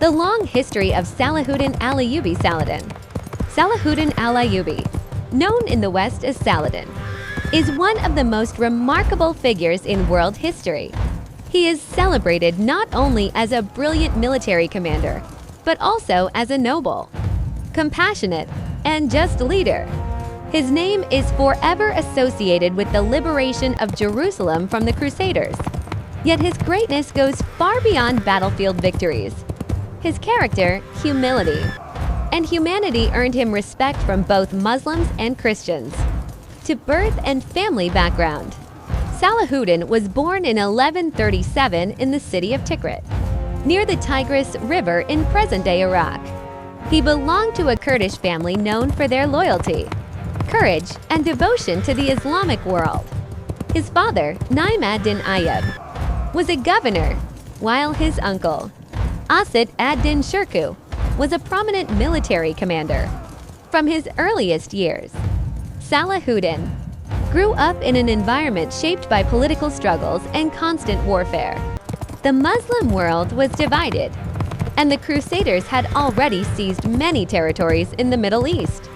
The long history of Salahuddin Al-Ayyubi Saladin. Salahuddin Al-Ayyubi, known in the West as Saladin, is one of the most remarkable figures in world history. He is celebrated not only as a brilliant military commander, but also as a noble, compassionate, and just leader. His name is forever associated with the liberation of Jerusalem from the Crusaders. Yet his greatness goes far beyond battlefield victories. His character, humility, and humanity earned him respect from both Muslims and Christians. To birth and family background. Salahuddin was born in 1137 in the city of Tikrit, near the Tigris River in present-day Iraq. He belonged to a Kurdish family known for their loyalty, courage, and devotion to the Islamic world. His father, Naim ad-Din Ayyub, was a governor, while his uncle, Asad ad-Din Shirkuh, was a prominent military commander. From his earliest years, Salahuddin grew up in an environment shaped by political struggles and constant warfare. The Muslim world was divided, and the Crusaders had already seized many territories in the Middle East.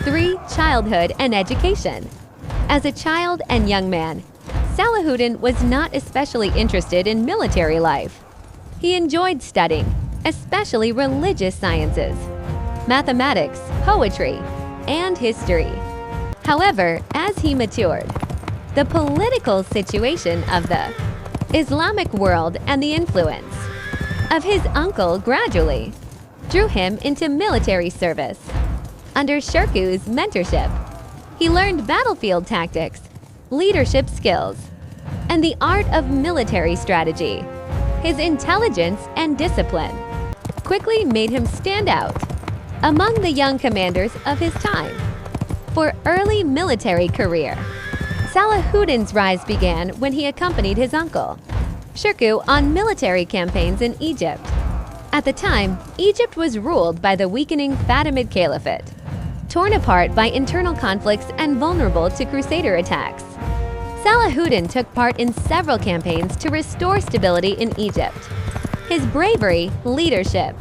3. Childhood and education. As a child and young man, Salahuddin was not especially interested in military life. He enjoyed studying, especially religious sciences, mathematics, poetry, and history. However, as he matured, the political situation of the Islamic world and the influence of his uncle gradually drew him into military service. Under Shirkuh's mentorship, he learned battlefield tactics, leadership skills, and the art of military strategy. His intelligence and discipline quickly made him stand out among the young commanders of his time. For early military career, Salahuddin's rise began when he accompanied his uncle, Shirkuh, on military campaigns in Egypt. At the time, Egypt was ruled by the weakening Fatimid Caliphate, torn apart by internal conflicts and vulnerable to Crusader attacks. Salahuddin took part in several campaigns to restore stability in Egypt. His bravery, leadership,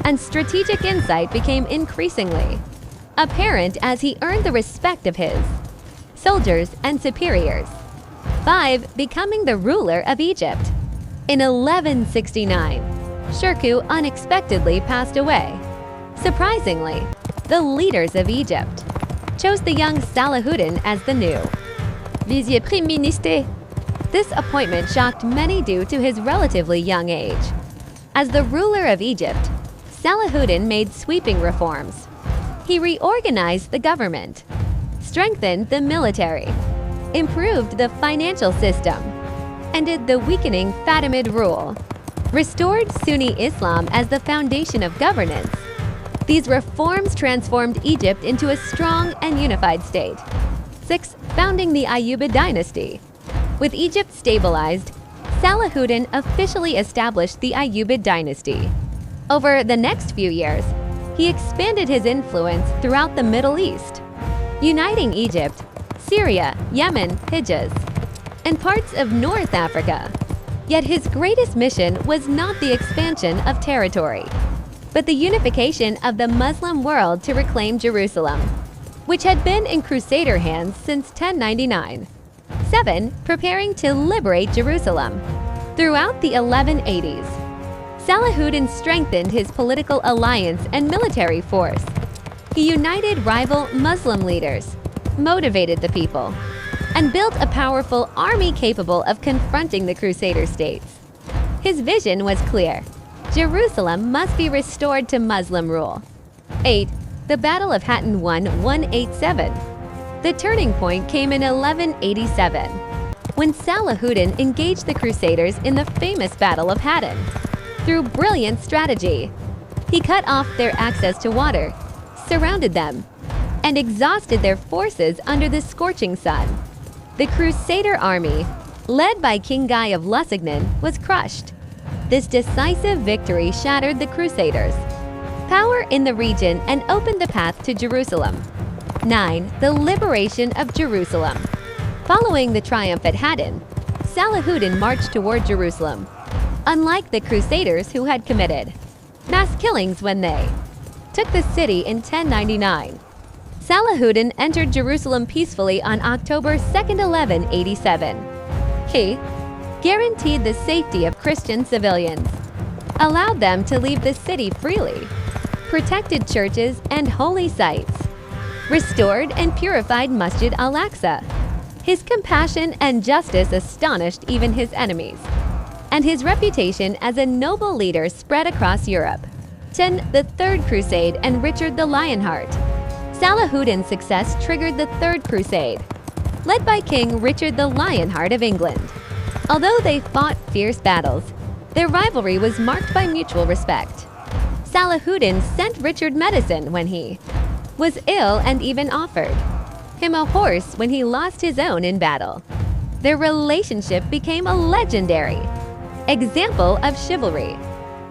and strategic insight became increasingly apparent as he earned the respect of his soldiers and superiors. 5. Becoming the ruler of Egypt. In 1169, Shirkuh unexpectedly passed away. Surprisingly, the leaders of Egypt chose the young Salahuddin as the new vizier prime ministre. This appointment shocked many due to his relatively young age. As the ruler of Egypt, Salahuddin made sweeping reforms. He reorganized the government, strengthened the military, improved the financial system, ended the weakening Fatimid rule, restored Sunni Islam as the foundation of governance. These reforms transformed Egypt into a strong and unified state. 6. Founding the Ayyubi dynasty. With Egypt stabilized, Salahuddin officially established the Ayyubi dynasty. Over the next few years, he expanded his influence throughout the Middle East, uniting Egypt, Syria, Yemen, Hijaz, and parts of North Africa. Yet his greatest mission was not the expansion of territory, but the unification of the Muslim world to reclaim Jerusalem, which had been in Crusader hands since 1099. 7. Preparing to liberate Jerusalem. Throughout the 1180s, Salahuddin strengthened his political alliance and military force. He united rival Muslim leaders, motivated the people, and built a powerful army capable of confronting the Crusader states. His vision was clear: Jerusalem must be restored to Muslim rule. 8. The Battle of Hattin won 187. The turning point came in 1187, when Salahuddin engaged the Crusaders in the famous Battle of Hattin. Through brilliant strategy, he cut off their access to water, surrounded them, and exhausted their forces under the scorching sun. The Crusader army, led by King Guy of Lusignan, was crushed. This decisive victory shattered the Crusaders' power in the region and opened the path to Jerusalem. 9. The liberation of Jerusalem. Following the triumph at Hattin, Salahuddin marched toward Jerusalem. Unlike the Crusaders who had committed mass killings when they took the city in 1099. Salahuddin entered Jerusalem peacefully on October 2, 1187. He guaranteed the safety of Christian civilians, allowed them to leave the city freely, protected churches and holy sites, restored and purified Masjid Al-Aqsa. His compassion and justice astonished even his enemies, and his reputation as a noble leader spread across Europe. The Third Crusade and Richard the Lionheart. Salahuddin's success triggered the Third Crusade, led by King Richard the Lionheart of England. Although they fought fierce battles, their rivalry was marked by mutual respect. Salahuddin sent Richard medicine when he was ill and even offered him a horse when he lost his own in battle. Their relationship became a legendary example of chivalry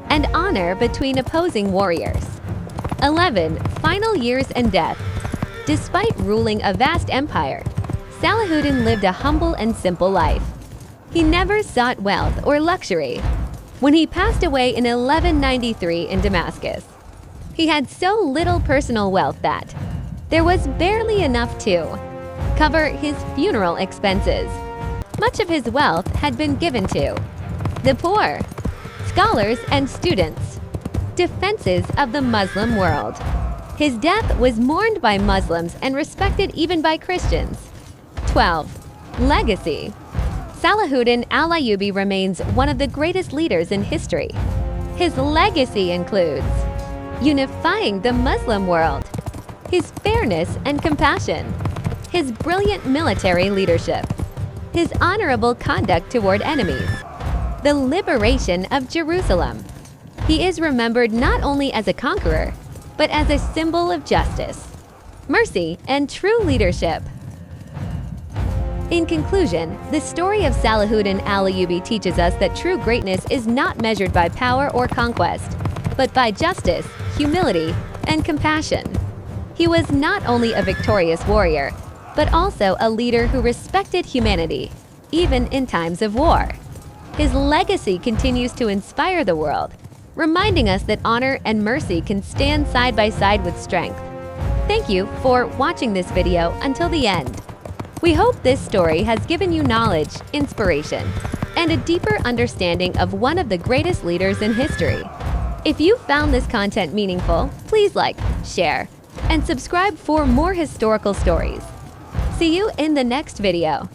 and honor between opposing warriors. 11. Final years and death. Despite ruling a vast empire, Salahuddin lived a humble and simple life. He never sought wealth or luxury. When he passed away in 1193 in Damascus, he had so little personal wealth that there was barely enough to cover his funeral expenses. Much of his wealth had been given to the poor, scholars and students, defenses of the Muslim world. His death was mourned by Muslims and respected even by Christians. 12. Legacy. Salahuddin Al-Ayyubi remains one of the greatest leaders in history. His legacy includes unifying the Muslim world, his fairness and compassion, his brilliant military leadership, his honorable conduct toward enemies, the liberation of Jerusalem. He is remembered not only as a conqueror, but as a symbol of justice, mercy, and true leadership. In conclusion, the story of Salahuddin Al-Ayyubi teaches us that true greatness is not measured by power or conquest, but by justice, humility, and compassion. He was not only a victorious warrior, but also a leader who respected humanity, even in times of war. His legacy continues to inspire the world, reminding us that honor and mercy can stand side by side with strength. Thank you for watching this video until the end. We hope this story has given you knowledge, inspiration, and a deeper understanding of one of the greatest leaders in history. If you found this content meaningful, please like, share, and subscribe for more historical stories. See you in the next video.